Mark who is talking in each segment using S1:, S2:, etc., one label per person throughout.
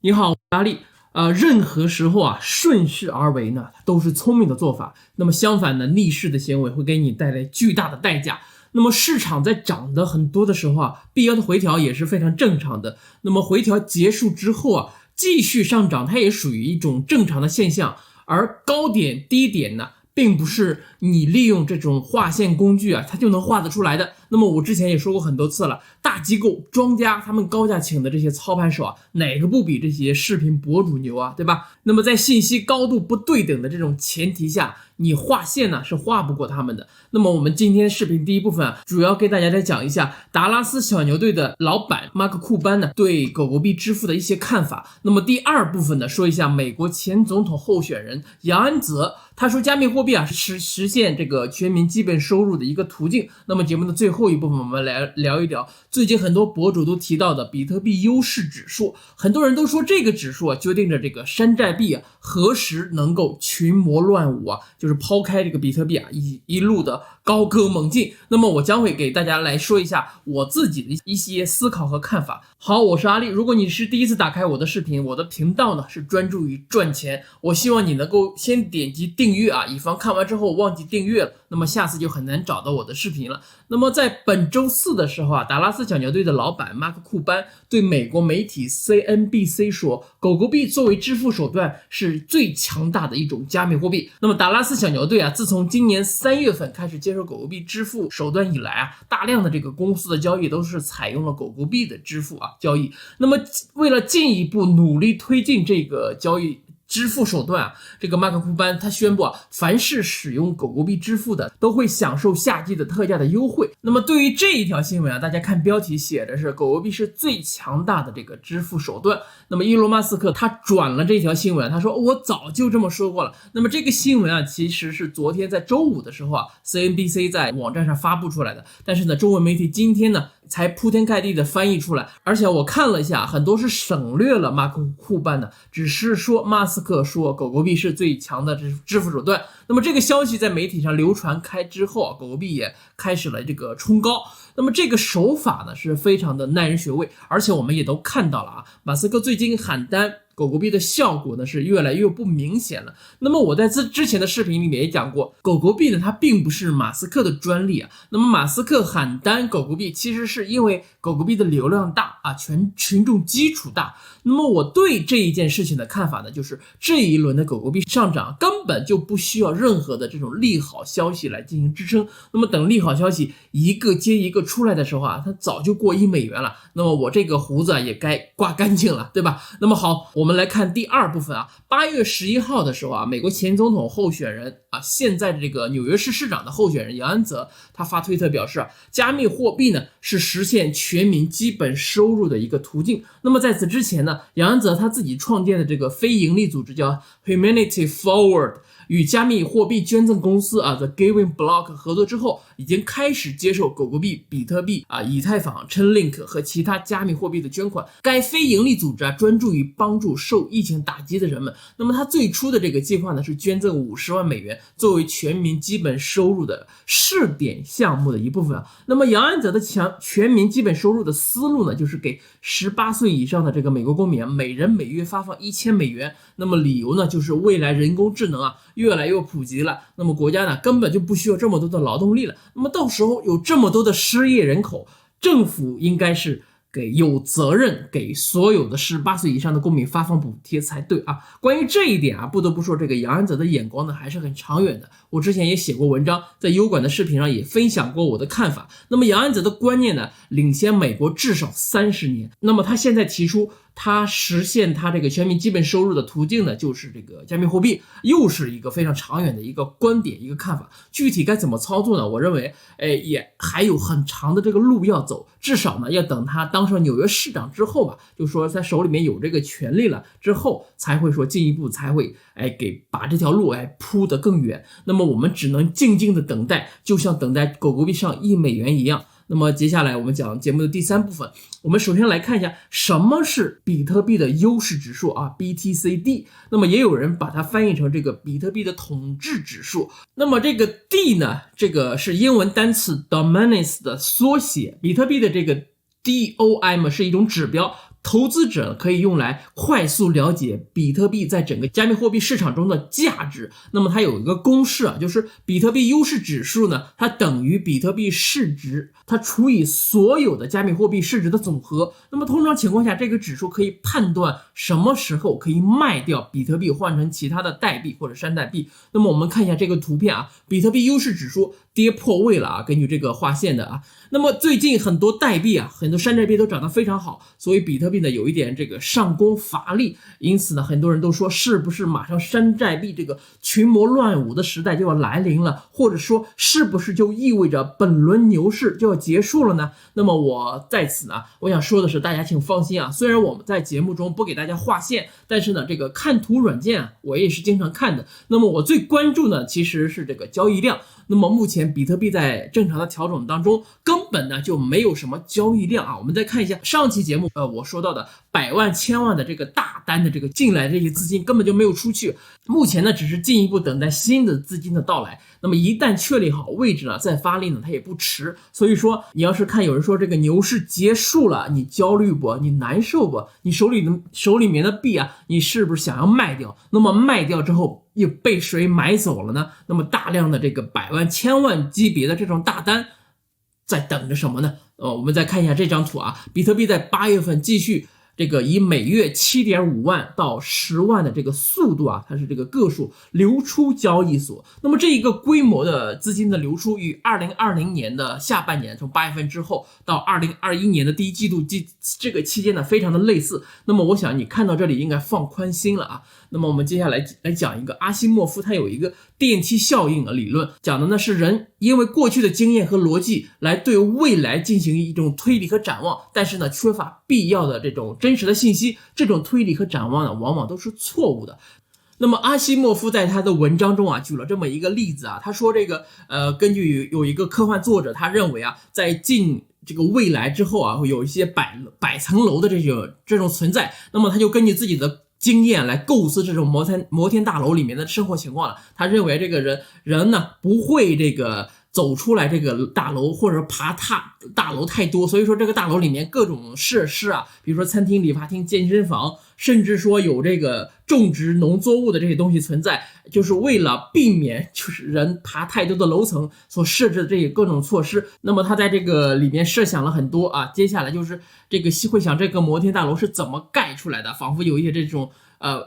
S1: 你好，阿力。任何时候啊，顺势而为呢，都是聪明的做法。那么相反呢，逆势的行为会给你带来巨大的代价。那么市场在涨的很多的时候啊，必要的回调也是非常正常的。那么回调结束之后啊，继续上涨，它也属于一种正常的现象。而高点低点呢，并不是你利用这种画线工具啊，它就能画得出来的。那么我之前也说过很多次了，大机构庄家他们高价请的这些操盘手啊，哪个不比这些视频博主牛啊，对吧？那么在信息高度不对等的这种前提下，你画线呢是画不过他们的。那么我们今天视频第一部分啊，主要给大家来讲一下达拉斯小牛队的老板马克库班呢对狗狗币支付的一些看法。那么第二部分呢，说一下美国前总统候选人杨安泽，他说加密货币啊是实现这个全民基本收入的一个途径。那么节目的最后一部分，我们来聊一聊最近很多博主都提到的比特币优势指数。很多人都说这个指数啊，决定着这个山寨币啊何时能够群魔乱舞啊，就是抛开这个比特币啊一路的高歌猛进。那么我将会给大家来说一下我自己的一些思考和看法。好，我是阿力。如果你是第一次打开我的视频，我的频道呢是专注于赚钱，我希望你能够先点击订阅啊，以防看完之后忘记订阅了，那么下次就很难找到我的视频了。那么在本周四的时候啊，达拉斯小牛队的老板马克库班对美国媒体 CNBC 说，狗狗币作为支付手段是最强大的一种加密货币。那么达拉斯小牛队啊，自从今年3月份开始接受狗狗币支付手段以来啊，大量的这个公司的交易都是采用了狗狗币的支付交易。那么为了进一步努力推进这个交易支付手段啊，这个马克库班他宣布啊，凡是使用狗狗币支付的都会享受夏季的特价的优惠。那么对于这一条新闻啊，大家看标题写的是狗狗币是最强大的这个支付手段。那么伊隆马斯克他转了这条新闻，他说我早就这么说过了。那么这个新闻啊，其实是昨天在周五的时候啊 CNBC 在网站上发布出来的，但是呢中文媒体今天呢才铺天盖地的翻译出来，而且我看了一下，很多是省略了马克库班的，只是说马斯克说狗狗币是最强的支付手段。那么这个消息在媒体上流传开之后啊，狗狗币也开始了这个冲高。那么这个手法呢是非常的耐人寻味，而且我们也都看到了啊，马斯克最近喊单狗狗币的效果呢是越来越不明显了。那么我在之前的视频里面也讲过，狗狗币呢它并不是马斯克的专利啊。那么马斯克喊单狗狗币，其实是因为狗狗币的流量大啊，群众基础大。那么我对这一件事情的看法呢，就是这一轮的狗狗币上涨根本就不需要任何的这种利好消息来进行支撑。那么等利好消息一个接一个出来的时候啊，它早就过$1了。那么我这个胡子啊也该刮干净了，对吧？那么好，我们来看第二部分啊。8月11号的时候啊，美国前总统候选人啊，现在这个纽约市市长的候选人杨安泽，他发推特表示啊，加密货币呢是实现全民基本收入的一个途径。那么在此之前呢，杨安泽他自己创建的这个非营利组织叫 Humanity Forward，与加密货币捐赠公司The Giving Block 合作之后，已经开始接受狗狗币、比特币以太坊、Chainlink 和其他加密货币的捐款。该非营利组织专注于帮助受疫情打击的人们。那么它最初的这个计划呢是捐赠$50万作为全民基本收入的试点项目的一部分。那么杨安泽的全民基本收入的思路呢，就是给18岁以上的这个美国公民每人每月发放$1000。那么理由呢，就是未来人工智能越来越普及了，那么国家呢根本就不需要这么多的劳动力了。那么到时候有这么多的失业人口，政府应该是有责任给所有的18岁以上的公民发放补贴才对啊。关于这一点啊，不得不说这个杨安泽的眼光呢还是很长远的。我之前也写过文章，在油管的视频上也分享过我的看法。那么杨安泽的观念呢，领先美国至少30年。那么他现在提出他实现他这个全民基本收入的途径呢，就是这个加密货币，又是一个非常长远的一个观点一个看法。具体该怎么操作呢？我认为也还有很长的这个路要走，至少呢要等他当上纽约市长之后吧，就说他手里面有这个权利了之后，才会说进一步才会把这条路铺得更远。那么我们只能静静的等待，就像等待狗狗币上$1一样。那么接下来我们讲节目的第三部分，我们首先来看一下什么是比特币的优势指数BTCD。那么也有人把它翻译成这个比特币的统治指数。那么这个 D 呢，这个是英文单词 dominance 的缩写，比特币的这个 DOM 是一种指标，投资者可以用来快速了解比特币在整个加密货币市场中的价值。那么它有一个公式啊，就是比特币优势指数呢，它等于比特币市值，它除以所有的加密货币市值的总和。那么通常情况下，这个指数可以判断什么时候可以卖掉比特币换成其他的代币或者山寨币。那么我们看一下这个图片啊，比特币优势指数跌破位了啊，根据这个划线的啊。那么最近很多代币啊，很多山寨币都涨得非常好，所以比特币呢有一点这个上攻乏力，因此呢很多人都说是不是马上山寨币这个群魔乱舞的时代就要来临了，或者说是不是就意味着本轮牛市就要结束了呢？那么我在此呢，我想说的是，大家请放心啊，虽然我们在节目中不给大家划线，但是呢这个看图软件啊我也是经常看的。那么我最关注呢其实是这个交易量。那么目前比特币在正常的调整当中根本呢就没有什么交易量啊。我们再看一下上期节目我说到的百万千万的这个大单的这个进来这些资金根本就没有出去，目前呢只是进一步等待新的资金的到来。那么一旦确立好位置了再发力呢它也不迟。所以说你要是看有人说这个牛市结束了，你焦虑不？你难受不？你手里面的币啊，你是不是想要卖掉？那么卖掉之后又被谁买走了呢？那么大量的这个百万千万级别的这种大单在等着什么呢？我们再看一下这张图啊，比特币在8月份继续这个以每月 7.5 万到10万的这个速度啊，它是这个个数流出交易所。那么这一个规模的资金的流出与2020年的下半年，从8月份之后到2021年的第一季度这个期间呢非常的类似。那么我想你看到这里应该放宽心了啊。那么我们接下来讲一个阿西莫夫，他有一个电梯效应的理论，讲的呢是人因为过去的经验和逻辑来对未来进行一种推理和展望，但是呢缺乏必要的这种真实的信息，这种推理和展望呢往往都是错误的。那么阿西莫夫在他的文章中啊举了这么一个例子啊，他说这个根据有一个科幻作者，他认为啊在近这个未来之后啊会有一些百层楼的这种存在，那么他就根据自己的经验来构思这种摩天大楼里面的生活情况了。他认为这个人呢不会这个走出来这个大楼，或者爬大楼太多，所以说这个大楼里面各种设施啊，比如说餐厅、理发厅、健身房，甚至说有这个种植农作物的这些东西存在，就是为了避免就是人爬太多的楼层所设置的这些各种措施。那么他在这个里面设想了很多啊，接下来就是这个会想这个摩天大楼是怎么盖出来的，仿佛有一些这种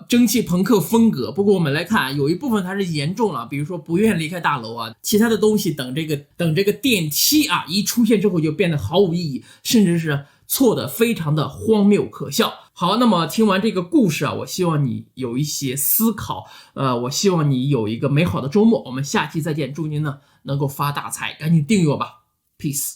S1: 蒸汽朋克风格。不过我们来看有一部分它是严重了，比如说不愿离开大楼啊，其他的东西等这个电梯啊一出现之后就变得毫无意义，甚至是错的非常的荒谬可笑。好，那么听完这个故事啊，我希望你有一些思考，我希望你有一个美好的周末，我们下期再见，祝您呢能够发大财，赶紧订阅我吧 ，peace。